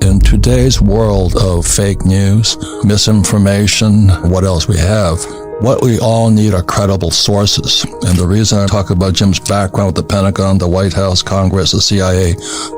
in today's world of fake news, misinformation, what else we have, what we all need are credible sources. And the reason I talk about Jim's background with the Pentagon, the White House, Congress, the CIA,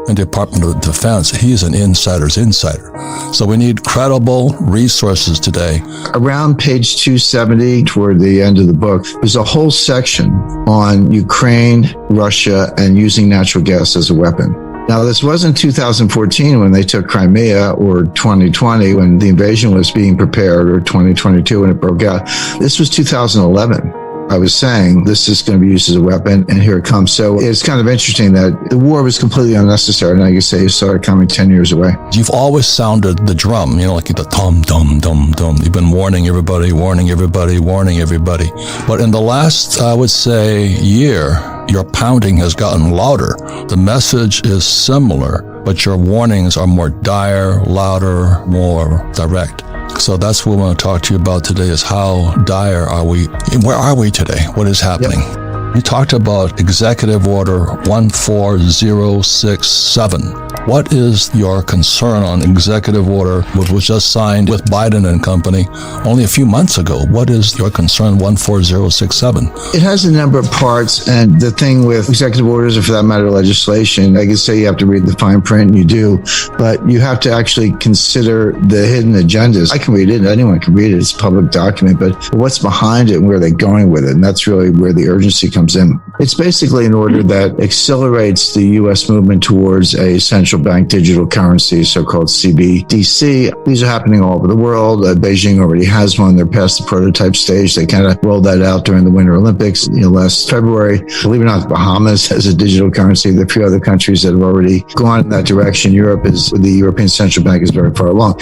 and Department of Defense, he's an insider's insider. So we need credible resources today. Around page 270, toward the end of the book, there's a whole section on Ukraine, Russia, and using natural gas as a weapon. Now, this wasn't 2014 when they took Crimea, or 2020 when the invasion was being prepared, or 2022 when it broke out. This was 2011. I was saying this is going to be used as a weapon, and here it comes. So it's kind of interesting that the war was completely unnecessary. Now you say you saw it coming 10 years away. You've always sounded the drum, like the dum, dum, dum, dum. You've been warning everybody, warning everybody, warning everybody. But in the last, I would say, year, your pounding has gotten louder. The message is similar, but your warnings are more dire, louder, more direct. So that's what we want to talk to you about today, is how dire are we? Where are we today? What is happening? Yep. You talked about Executive Order 14067. What is your concern on Executive Order, which was just signed with Biden and company only a few months ago? What is your concern 14067? It has a number of parts, and the thing with executive orders, or for that matter, legislation, I can say you have to read the fine print, and you do, but you have to actually consider the hidden agendas. I can read it, anyone can read it, it's a public document, but what's behind it and where they're going with it, and that's really where the urgency comes in. It's basically an order that accelerates the U.S. movement towards a central bank digital currency, so-called CBDC. These are happening all over the world. Beijing already has one. They're past the prototype stage. They kind of rolled that out during the Winter Olympics last February. Believe it or not, the Bahamas has a digital currency. There are a few other countries that have already gone in that direction. The European Central Bank is very far along.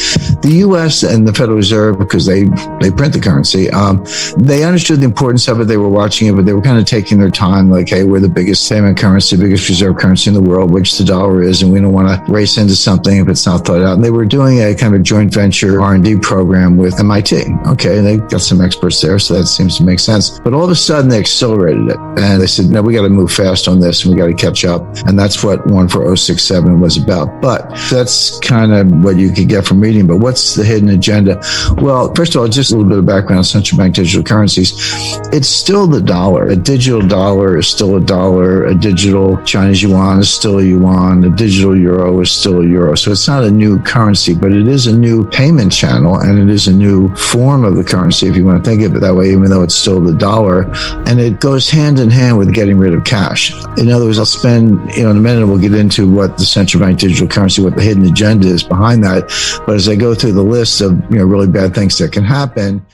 The U.S. and the Federal Reserve, because they print the currency, they understood the importance of it. They were watching it, but they were kind of taking their time, like, hey, we're the biggest payment currency, biggest reserve currency in the world, which the dollar is, and we don't want to race into something if it's not thought out. And they were doing a kind of a joint venture R&D program with MIT. Okay, and they got some experts there, so that seems to make sense. But all of a sudden, they accelerated it, and they said, no, we got to move fast on this, and we got to catch up. And that's what 14067 was about. But that's kind of what you could get from reading. But what's the hidden agenda? Well, first of all, just a little bit of background on central bank digital currencies. It's still the dollar. A digital dollar is still a dollar. A digital Chinese yuan is still a yuan. A digital euro is still a euro. So it's not a new currency, but it is a new payment channel, and it is a new form of the currency, if you want to think of it that way, even though it's still the dollar. And it goes hand in hand with getting rid of cash. In other words, I'll spend, in a minute, we'll get into what the central bank digital currency, what the hidden agenda is behind that. But as I go through the list of, really bad things that can happen,